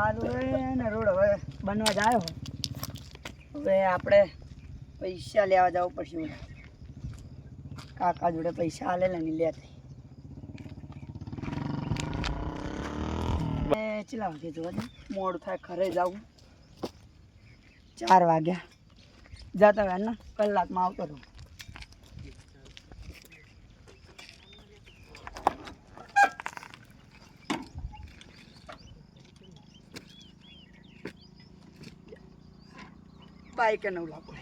ચાલુ હે ને રોડ હવે બનવા જાય હવે આપણે પૈસા લેવા જવું પડશે કાકા જોડે પૈસા આલેલા નહીં લેતા ચલા વાગે જોવા દે મોડું થાય ઘરે જાવું 4 વાગ્યા જતા હોય ને કલાકમાં આવતો રહું બાઈક નવ લાગુ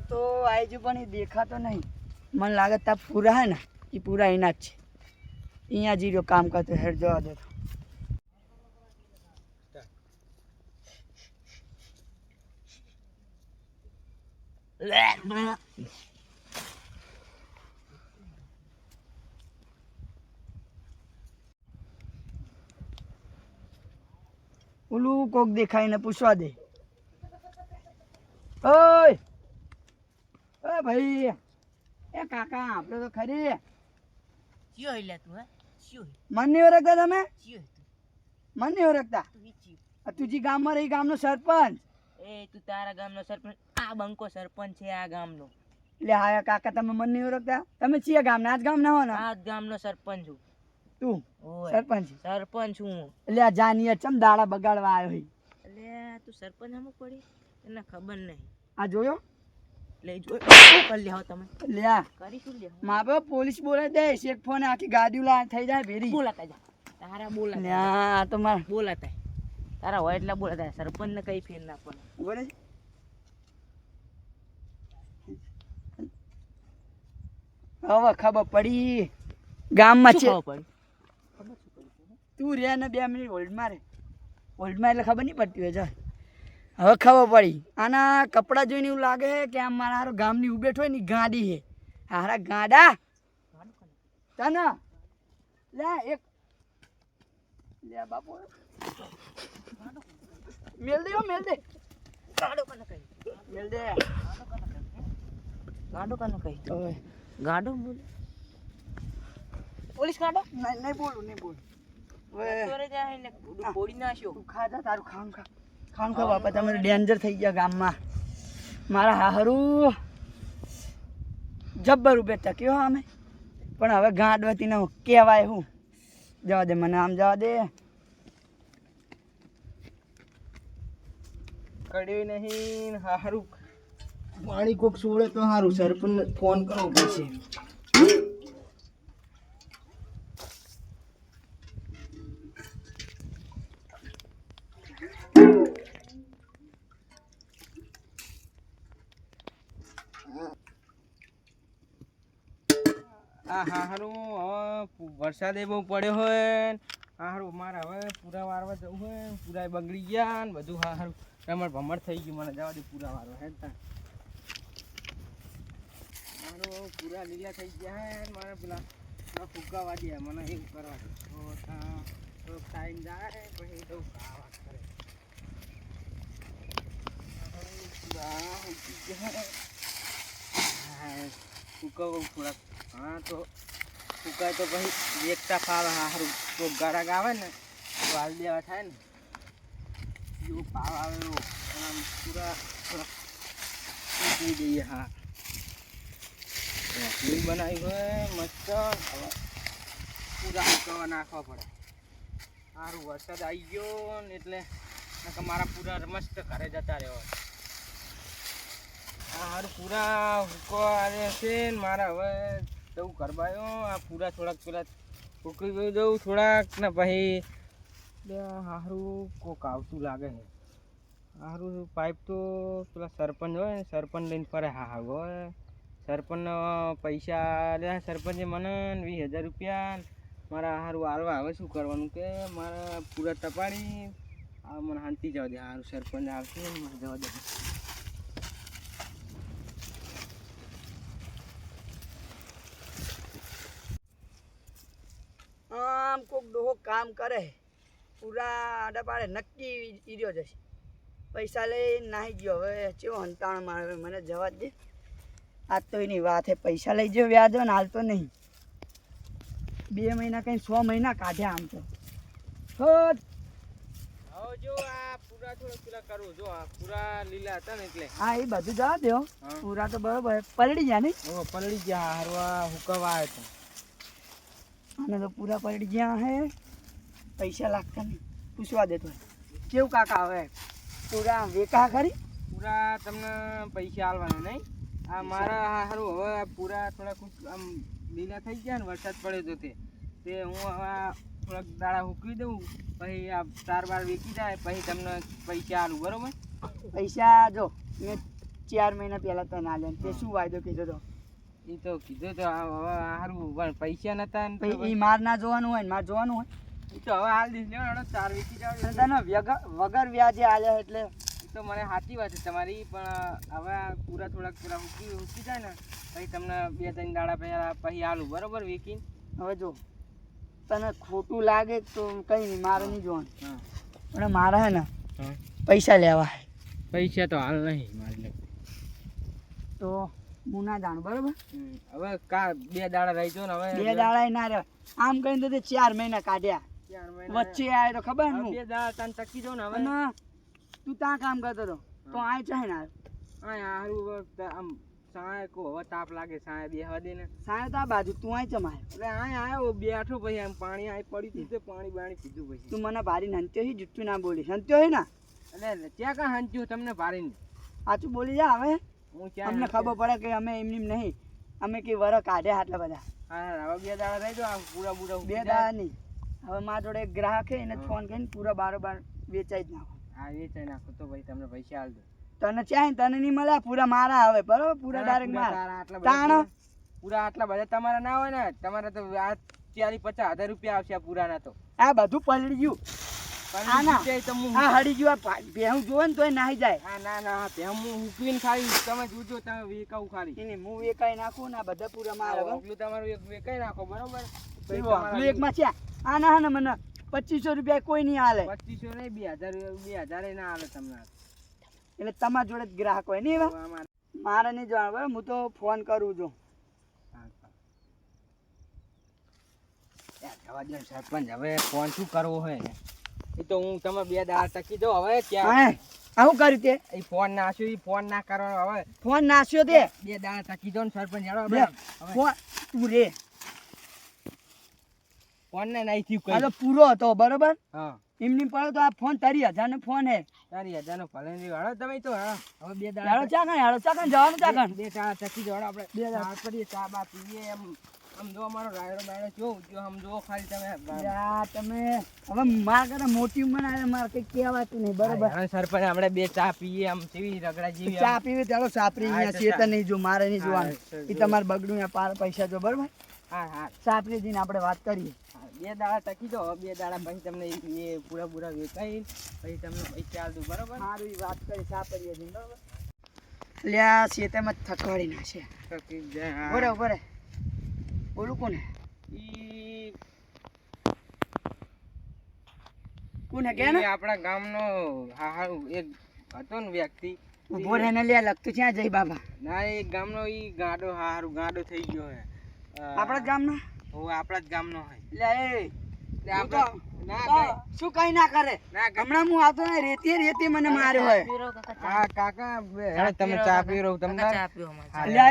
तो आईजू पण देखा तो नहीं मन लागत था पूरा है ना ये पूरा इना જ છે यहाँ जीरो काम करते हेड जवा दे ઓલું કોક દેખાય ને પૂછવા દે ઓય ए भाई ए काका આપણે તો ખરી ક્યો હિલા તું હે ક્યો મન નહીં ઓળખતા તમે ક્યો મન નહીં ઓળખતા તું વિચી તુજી ગામમાં રહી ગામનો સરપંચ એ તું તારા ગામનો સરપંચ આ બંકો સરપંચ છે આ ગામનો એટલે હા કાકા તમે મન નહીં ઓળખતા તમે ચિયા ગામના આજ ગામના હો ને આ ગામનો સરપંચ છું તું ઓય સરપંચ સરપંચ હું એટલે આ જાનીએ ચમ દાડા બગાડવા આવ્યો હી એટલે તું સરપંચ હમ પડી તને ખબર નહીં આ જોયો લઈ જો કર લે હો તમે લ્યા કરી શું લે મા બાપ પોલીસ બોલાવી દે એક ફોન આખી ગાડી લા થઈ જાય ભેરી બોલાતા જા તારા બોલાતા લ્યા આ તો માર બોલાતા તારા હોય એટલા બોલાતા સરપંચ ને કઈ ફેર ના પડે બોલે હવે ખબર પડી ગામમાં છે ખબર પડી તું રે ને 2 મિનિટ હોલ્ડમાં રે હોલ્ડમાં એટલે ખબર નહીં પડતી હોય ચાલ હવે ખબર પડી આના કપડાં જોઈને એવું લાગે છે કે આમ મારા હારો ગામની ઉભેઠ હોય ને ગાડી છે હારા ગાડા તને લે એક લે બાપુ મેલ દે મેલ દે ગાડો કને કઈ મેલ દે ગાડો કને કઈ ઓય ગાડો બોલ પોલીસ ગાડો નહીં બોલું નહીં બોલું ઓય તોરે જાય ને પોડી નાખ્યો તું ખા જા તારું ખામ ખા ખામ ખા બાપા તમે ડેન્જર થઈ ગયા ગામમાં મારા હારું જબ્બર ઉભે ટક્યો અમે પણ હવે ગાંડવતી ને કહેવાય હું જવા દે મને આમ જવા દે કડ્યું નહીં હારું પાણી કોક સોળે તો સારું સરપંચ ફોન કરવો પડશે હારું હવે વરસાદ બહુ પડ્યો હોય હારું મારે હવે પૂરા વારવા જવું હોય પૂરા બગડી ગયા ને બધું હારું રમણ ભમણ થઈ ગયું મને જવા દે પૂરા વારવા હેડતા મારું પૂરા લીલા થઈ ગયા હે મારે પેલા ફુગ્ગા દે મને એવું કરવા દે તો ટાઈમ જાય પછી તો વાત કરે ફુગ્ગા થોડાક હા તો ફૂકાય તો પછી એકતા ફાવે સારું કોક ગરાક આવે ને તો હાલ દેવા થાય ને એવો ભાવ આવે એવો આમ પૂરા મૂકી દઈએ હા ઘી બનાવી હોય મસ્ત હવે પૂરા ફૂકવા નાખવા પડે સારું વરસાદ આવી ગયો ને એટલે મારા પૂરા મસ્ત ઘરે જતા રહેવા સારું પૂરા ફૂકવા છે ને મારા હવે જવું કરવાયો આ પૂરા થોડાક પેલા ફૂકી ગયું જવું થોડાક ને પછી સારું કોક આવતું લાગે છે હારું પાઇપ તો પેલા સરપંચ હોય ને સરપંચ લઈને ફરે હા હોય સરપંચ પૈસા લે સરપંચે મને 20,000 રૂપિયા મારા હારું હાલવા. હવે શું કરવાનું કે મારા પૂરા તપાડી આ મને શાંતિ જવા દે. હારું સરપંચ આવશે મને જવા દે. આમ કોક ડોહો કામ કરે પૂરા આડા પાડે નક્કી ઈર્યો જશે. પૈસા લઈ નાહી ગયો. હવે ચેવો હંતાણ મારે મને જવા જ દે. આજ તો એની વાત હે. પૈસા લઈ ગયો વ્યાજ ને હાલ તો નહીં. 2 મહિના કંઈ 6 મહિના કાઢ્યા આમ તો. હવે જો આ પૂરા થોડા પેલા કરું જો આ પૂરા લીલા હતા ને એટલે હા એ બધું જવા દો. હા. પૂરા તો બરોબર પલળી ગયા નહીં. હવે પલળી ગયા હારવા હુકવા આવ્યો હતો. આને તો પૂરા પલળી ગયા હે. પૈસા લાગતા નહીં. પૂછવા દેતો કેવું કાકા હવે પૂરા વેકા ખરી. પૂરા તમને પૈસા આલવાના નહીં. આ મારા હારું હવે આ પૂરા થોડાક આમ લીલા થઈ ગયા ને વરસાદ પડ્યો તો તે હું હવે થોડાક દાડા હૂકવી દઉં પછી આ 4 બાર વેચી જાય પછી તમને પૈસા આલું બરોબર. પૈસા જો મેં 4 મહિના પહેલા તો ના લે તે શું વાયદો કીધો તો. એ તો કીધું તો હવે સારું પણ પૈસા નતા ને તો પછી એ માર ના જોવાનું હોય ને માર જોવાનું હોય. એ તો હવે હાલ દીધો 4 વેચી જાવ અને તને વગર વ્યાજે આલ્યા એટલે એ તો મને સાચી વાત છે તમારી પણ હવે આ પૂરા થોડાક પેલા હૂકી જાય ને પછી તમને 2-3 દાડા પહેલા પછી આલું બરોબર વેચીને. હવે જો તને ખોટું લાગે તો કઈ નહીં મારે નહીં જોવાનું. હા પણ મારે હે ને હા પૈસા લેવા હે. પૈસા તો હાલ નહીં મારી લે. તો હું ના જાણું બરોબર. હવે કા 2 દાડા રહી જો ને હવે 2 દાડા ના રહે આમ કહીને તો તે 4 મહિના કાઢ્યા. 4 મહિના વચ્ચે આવે તો ખબર હવે હું 2 દાડા તને ટકી જો ને હવે અને તું ત્યાં કામ કરતો હતો તો આ ચાહે ને આ હારું આમ સાય કો હવે તાપ લાગે સાય બેહવા દે ને સાહેબ તો આ બાજુ તું અહીં ચમાય એટલે આ આવ્યો બેઠો પછી આમ પાણી આઈ પડી હતી તો પાણી બાણી પીધું પછી તું મને ભારી હંત્યો હી જુઠ્ઠું ના બોલી હંત્યો હી ના એટલે ત્યાં કાં હાંચ્યું તમને ભારીને સાચું બોલી જા હવે. હું ત્યાં અમને ખબર પડે કે અમે એમની નહીં અમે કે વર કાઢ્યા આટલા બધા. હા હવે 2 દાડા રહી જો આ પૂરા બુરા 2 દાડા નહીં. હવે મારા જોડે એક ગ્રાહક છે એને ફોન કરીને પૂરા બારોબાર વેચાઈ જ નાખો. હા વેચાઈ નાખો તો ભાઈ તમને પૈસા આલ દો. તને ચાહે તને નહીં મળે પૂરા મારા આવે બરોબર. પૂરા ડાયરેક્ટ મારા તાણ પૂરા આટલા બધા તમારા ના હોય ને તમારા તો આ 40-50 હજાર રૂપિયા આવશે આ પૂરાના તો. આ બધું પલળી ગયું. આ ના તો હું આ હળી ગયું. આ ભેહું જોવે ને તોય નાહી જાય. હા ના ના હું હુકવીને ખાઈ તમે જોજો તમે વેકાવું ખાલી એને હું વેકાઈ નાખું ને આ બધા પૂરા મારા બરોબર. ઓગલું તમારું એક વેકાઈ નાખો બરોબર. પછી પેલું આટલું એકમાં છે આ ના ને મને 2500 રૂપિયા કોઈ નહીં હાલે. 2500 નહીં 2000 ના હાલે તમને. એટલે તમારા જોડે જ ગ્રાહક હોય નહીં. હવે અમારે મારે નહીં જવાનું બરાબર. હું તો ફોન કરું છું. જવા દો સરપંચ હવે ફોન શું કરવો હોય ને એ તો હું તમે 2 દાડા ટકી દો હવે ક્યાં હા આવું કર્યું તે એ ફોન નાખ્યો એ ફોન ના કરો હવે ફોન નાખ્યો તે 2 દાડા ટકી દો ને સરપંચ હેડો લે, હવે ફોન તું રે ફોન ને નહીં થયું આ તો કઈ. પૂરો હતો બરોબર. હા એમની પડ્યો તો આ ફોન 30,000 નો ફોન હે. 4000 નો ભલે નહીં હેડો તમે તો હા હવે 2 હાલો દાડા ચાકણ જવાનું ચાકણ. 2 દાડા ટકી દો હેડો આપણે 2 દાડા. ચા કરીએ ચા બા પીએ એમ આમ જો અમારો રાયડો બાયડો જો આમ જો ખાલી તમે યા તમે હવે મારા કરતા મોટી ઉંમર આવે મારે કઈ કહેવાતું નહીં બરોબર. હા, સરપંચ આપણે 2 ચા પીએ આમ જેવી રગડા જેવી ચા પીવી ચાલો સાપરી હા, અહીંયા તો ચેતન ચા. નહીં જો મારે નહીં જોવાનું. હા, એ તમારે બગડું યા પાર પૈસા જો બરોબર. હા હા સાપરી જઈને આપણે વાત કરીએ. 2 દાડા ટકી દો 2 દાડા પછી તમને એ પૂરા વેચાઈ પછી તમને પૈસા આલ દઉં બરોબર. સારું એ વાત કરી સાપરીએ જઈને બરોબર. એટલે આ શેતામાં થકવાડી નાખશે. ટકી જાય બરે બરે બોલું કોને ઈ કોને કે ને આપણા ગામનો હારું એક હતો ને વ્યક્તિ ઉભો રહીને લે લગતું ક્યાં જઈ બાબા. ના એ ગામનો ઈ ગાડો હારું ગાડો થઈ ગયો હે આપણા જ ગામના ઓ આપણા જ ગામનો હે એટલે એ એટલે હું આપણે તો- ના તો કઈ શું કઈ ના કરે. ના કઈ હમણાં હું આવતો ને રેતી મને માર્યો હોય. પીરો કાકા ચા. હા કાકા હેડો તમે ચા પીરો તમને કાકા ચા પીવો અમારે. હા, એટલે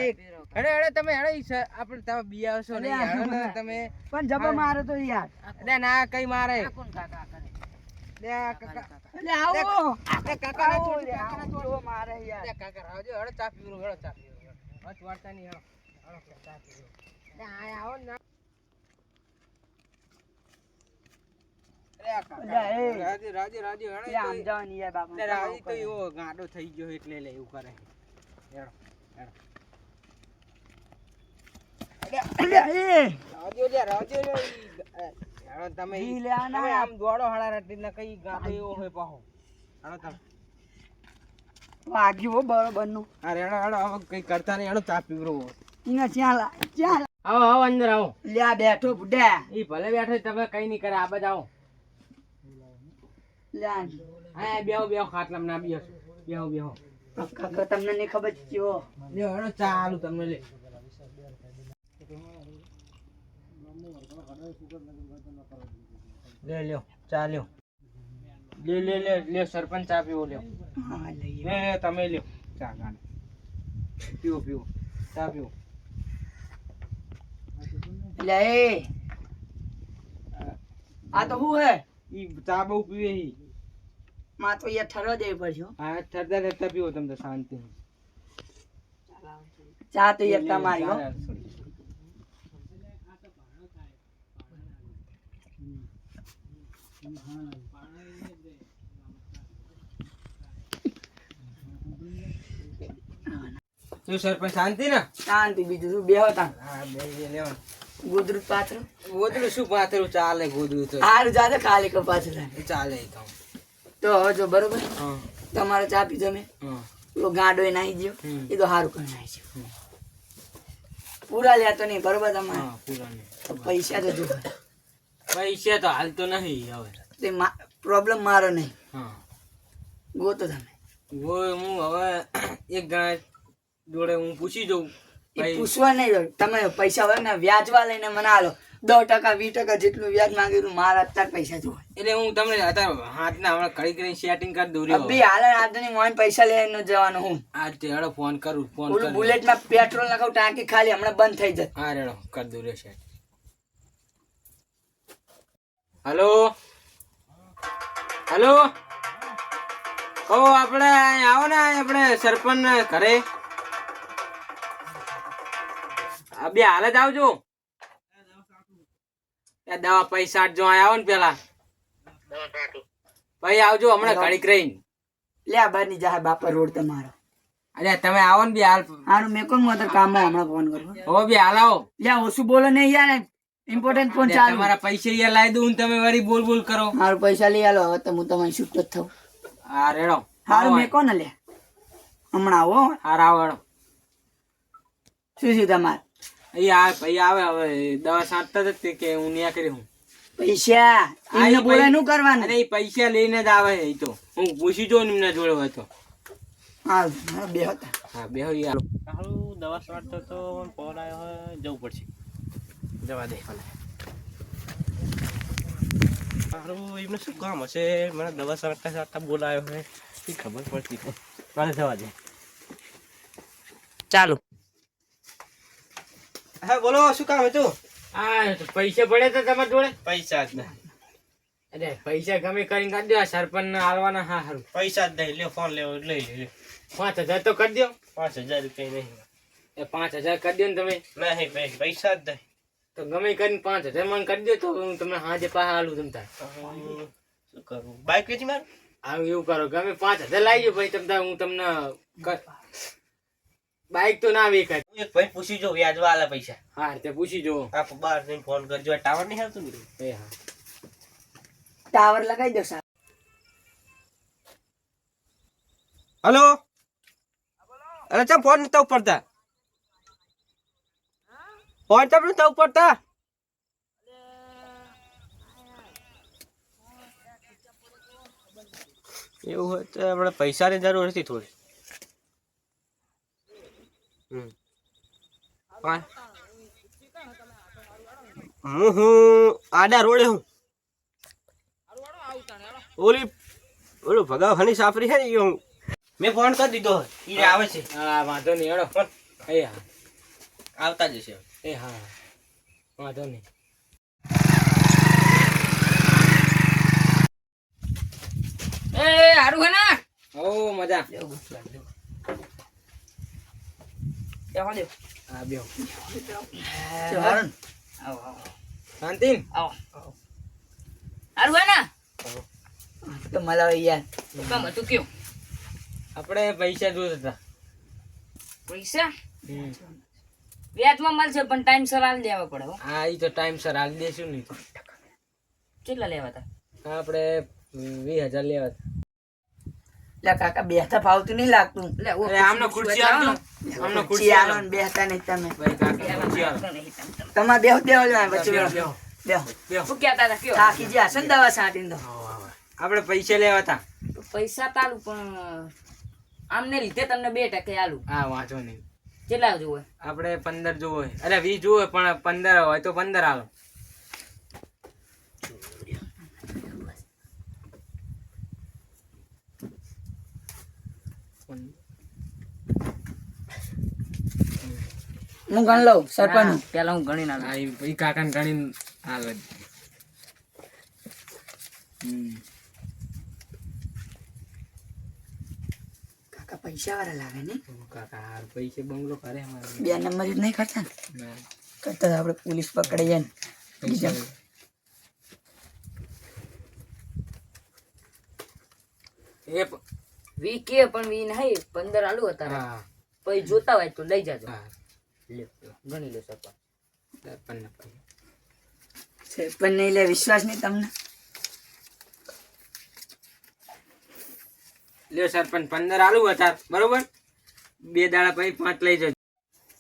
એ પીરો કાકા. હેડો તમે હેડો ઈ આપણે તમે બિયા આવશો ને અલ્યા, હેડો ને તમે પણ જબા મારે તો યાર. એટલે ના કઈ મારે આ કોણ કાકા કરે? લે કાકા એટલે આવો કાકા ના આવો છોડ લે, કાકા ના આવો છોડ જો મારે યાર. લે કાકા આવજો હેડો ચા પીરો હેડો ચા પીરો વાત વાર્તા નહીં હેડો હેડો ચા પીરો લે આયા આવો ને રાજી રાજી રાજી હેડો એ આમ જવાની યાર બાપા એટલે રાજી તો એવો ગાડો થઈ ગયો એટલે લે એવું કરે હેડો રાજો લે હેડો તમે ઈ લે આના. તમે આમ દોડો હળા રટી ને કઈ ગાડો એવો હોય પાહો હેડો તમે વાગ્યું હો બરોબર નું અરે હેડો હેડો હવે કઈ કરતા નહીં હેડો ચા પીવરો એને ચાલ આવો આવો અંદર આવો લે આ બેઠો બુડા ઈ ભલે બેઠો તમે કઈ નહીં કરે આ બધા આવો લે આ. હા બેહો બેહો ખાટલામાં ના બેહો બેહો કાકા તમને નહીં ખબર ચીવો લ્યો હેડો ચાલુ તમને લે લ્યો ચા લ્યો લે સરપંચ ચા પીવો લ્યો હા લઈએ લે તમે લ્યો ચા ગાને પીવો ચા પીવો લે એ આ તો હું હે ઈ ચા બહુ પીવે ઈ માં તો યાર ઠરવા દેવી પડશે હો. હા ઠરતા પીવો તમને શાંતિ ચા તો યાર તમારી હો તું સરપંચ શાંતિ ને શાંતિ બીજું શું બેહો તા હા બે લેવા ગોદરું પાત્ર ગોદડું શું પાથરું ચાલે ગોદડું તો હારું જાતે ખાલી કો પાછળ ચાલે ઈ તો તો હવે જો બરોબર હા તમારે ચા પીધો મેં હા પેલો ગાંડો એ નાહી ગયો હમ. એ તો સારું કરી નાખી ગયો પૂરા લેતો નહીં બરોબર તમારે હા પૂરાને પૈસા તો જો પૈસા તો હાલ તો નહીં હવે તે પ્રોબ્લેમ મારો નહીં હા ગોતો તમે હું હવે એક જણા જોડે હું પૂછી જોઉં એ પૂછવા નહીં જો તમે પૈસા હોય ને વ્યાજવા લઈને મને આલો 10% 20% જેટલું વ્યાજ માંગેલું મારા અત્યારે પૈસા જોવે એટલે હું તમને અત્યારે હાથના હમણાં ઘડી કરીને સેટિંગ કરી દઉં રહ્યો અભી હાલે આજની મોઈન પૈસા લઈને જવાનું હું આજ તે હેડો ફોન કરું ફોન ઓલું કરું બુલેટમાં પેટ્રોલ નાખાવ ટાંકી ખાલી હમણાં બંધ થઈ જશે હા રેડો કરી દઉં રહેશે હલો હલો કહો આપણે અહીં આવો ને અહીં આપણે સરપંચ ઘરે આ બે હાલ જ આવજો એ દવા પૈસા જો અહીં આવો ને પેલા ભાઈ આવજો હમણાં ઘડીક રહીને લે આ બારની જાહે બાપા રોડ તમારો અરે તમે આવો ને બે હાલ હારું મેં કોણ મોટર કામમાં હમણાં ફોન કરવો હો બે હાલ આવો લે ઓછું બોલો નહીં યાર ઇમ્પોર્ટન્ટ ફોન ચાલુ તમારા પૈસા અહીંયા લાવી દઉં ને તમે વળી બોલ બોલ કરો મારું પૈસા લઈ આલો હવે તો હું તમારી છૂટ જ થઉં હા રેડો હારું મેં કોને લે હમણાં આવો હા આવો રેડો શું શું તમારે અહીંયા ભાઈ આવે હવે દવા છાંટતા જ તે કે હું ન્યા કરી હું પૈસા એમને બોલે નું કરવાનું અરે એ પૈસા લઈને જ આવે એ તો હું પૂછી જોઉં ને એમના જોડે હોય તો હા બે હતા હા બે હોય યાર હારું દવા સ્વાડતો તો ફોન આવ્યો હોય જવું પડશે જવા દે મને હારું એમને શું કામ હશે મને દવા સ્વાડતા સ્વાડતા બોલાયો હોય એ ખબર પડતી નહીં. મને જવા દે ચાલો હા બોલો શું કામ હતું હા પૈસા પડે તો તમારા જોડે પૈસા જ નહીં અરે પૈસા ગમે કરીને કરી દો સરપંચ ને હાલવાના હા સારું પૈસા જ નહીં લ્યો ફોન લેવો લઈ લે 5000 તો કરી દો 5000 રૂપિયા નહીં એ 5000 કરી દો ને તમે નહીં પૈસા જ નહીં તો ગમે કરીને 5000 મને કરી દો તો હું તમને હાજે પાછા હાલું તમ તાર શું કરું બાઈક વેચી મારું આવું એવું કરો ગમે 5000 લાવી દો ભાઈ તમ તાર હું તમને બાઈક તો ના વેચાય હું એક ભાઈ પૂછી જો વ્યાજ વાળા પૈસા હા તે પૂછી જો આપ બાર જઈને ફોન કરજો આ ટાવર નહીં આવતું ને એ હા ટાવર લગાવી દો સાહેબ હલો અરે ચમ ફોન નતા ઉપડતા ફોન ચમ નતા ઉપડતા એવું હોય તો આપણે પૈસાની જરૂર હતી થોડી હું આડા રોડે હું ઓલું ભગાવાની સાફરી છે ને એ હું મેં ફોન કરી દીધો એ આવે છે હા વાંધો નહીં હેડો એ હા આવતા જશે એ હા વાંધો નહીં એ હારું હે ના ઓ મજા બેહો દે હા બેહો હારું શાંતિ આવો હારું હોય ને તો મળો યાર. કામ હતું કયો આપણે પૈસા જોતા હતા. પૈસા વ્યાજમાં મળશે પણ ટાઈમ સર હાલ દેવા પડે હો. હા એ તો ટાઈમ સર હાલ દેશું નહીં તો. કેટલા લેવા હતા આપણે 20,000 લેવા હતા. લે કાકા બેસતા ફાવતું નહીં લાગતું. એટલે ઓ અરે આમનો ખુરશી આપજો. આમનો ખુરશી ખુરશી આલો આલો. ને બેસતા નહીં તમે. ભાઈ કાકા ખુરશી આલો. તમારે બેહો બેહો જ પછી બેહો, બેહો. બેહો. બેહો. શું કહેતા હતા કયો થાકી ગયા હશે ને દવા છાંટીને તો. આપણે પૈસા લેવા હતા. પૈસા તાલું પણ આમને લીધે તમને 2% આલું હા વાંચો નહીં. કેટલા જોવે આપણે 15 જોવો હોય. અરે 20 જોવો હોય પણ 15 હોય તો 15 આલો. હું ગણ લઉં સરપંચ. પેલા હું ગણી ના હા એ કાકાને ગણીને હાલ જ. કાકા પૈસા વાળા લાગે ને. કાકા હાર પૈસે બંગલો કરે અમારે. 2 નંબર જ નહીં કરતા ને. ના, કરતા તો આપણે પોલીસ પકડી જાય ને. પૈસા એ વી કે પણ વી નહીં 15 આલુ હતા હા પછી જોતા હોય તો લઈ જાજો હા ગણી લો સરપંચ સરપંચના પૈસા. સરપંચ નહીં લે વિશ્વાસ નહીં તમને. લ્યો સરપંચ 15 આલુ હતા બરોબર. 2 દાડા પછી 5 લઈ જજો.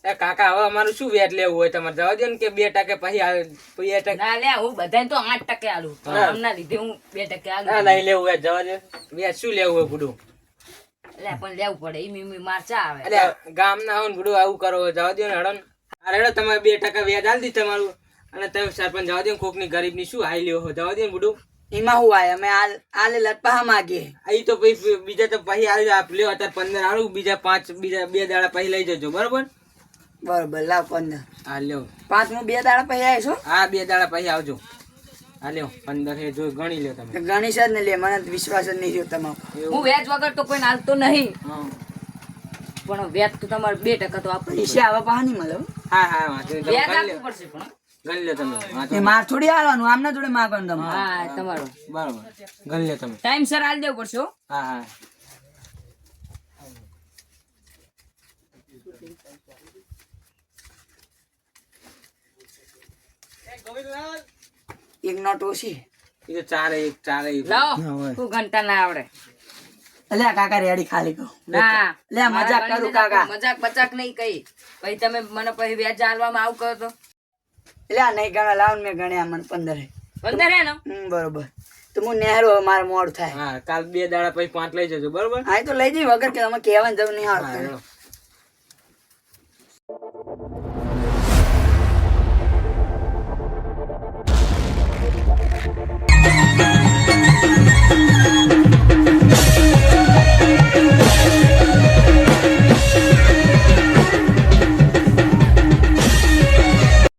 એ કાકા હવે અમારું શું વ્યાજ લેવું હોય તમારે જવા દો ને કે 2% પછી આવે 2%. ના લે હું બધાને તો 8% આલું હા. આમના લીધે હું 2% ના આલું નહીં લેવું હોય જવા દો. વ્યાજ શું લેવું હોય બુડું. એટલે પણ લેવું પડે ઈ મારચા આવે એટલે ગામના આવો ને બુડું આવું કરો જવા દો ને હડો ને. આ હેડો તમારે 2% વ્યાજ આલી દી તમારું. અને તમે સરપંચ જવા દો ને કોકની ગરીબની શું હાઈ લ્યો જવા દો ને બુડું. એમાં હું આય અમે આલે લટપા માગીએ. અહીં તો પછી બીજા તો પછી આવી આપ લ્યો અત્યારે 15 આલુ બીજા 5 બીજા 2 દાડા પછી લઈ જજો બરોબર. બરોબર લાવ 15. હા લ્યો. 5 હું 2 દાડા પછી આવીશું. હા 2 દાડા પછી આવજો. હા લ્યો 15 હે જો ગણી લ્યો તમે. ગણેશ જ ને લે મને તો વિશ્વાસ જ નહીં રહ્યો તમારો. હું વ્યાજ વગર તો કોઈ હાલતો નહીં હા પણ વ્યાજ તો તમારે 2% તો આપવું પડે. પૈસા આવા પા નહીં મળે હો. હા હા વાંધો નહીં. તમે વ્યાજ ગણી લ્યો. આપવું પડશે પણ ગણી લ્યો તમે વાંધો એ માર થોડી હાલવાનું આમના જોડે માગવાનું તમે. હા તમારો બરોબર ગણી લ્યો તમે. ટાઈમ સર આલ દેવું પડશે હો. હા હા એક નોટ ઓછી. એ તો ચારે એક લાવો હોય. તું ઘંટા ના આવડે અલ્યા કાકા રેડી ખાલી કહો. ના લે મજાક મારા કરું ગણીને કાકા. મજાક બચાક નહીં કઈ પછી તમે મને પછી વ્યાજ આલવામાં આવું કરો તો એટલે આ નહીં ગણા લાવ ને મેં ગણ્યા મને 15 હે. 15 હે ને બરોબર. તો હું નેહરો હવે મારે મોડું થાય. હા કાલ 2 દાડા પછી 5 લઈ જજો બરોબર. હા એ તો લઈ જઈ વગર કે તમે કહેવાની જરૂર નહીં હા આવતી. હેડો.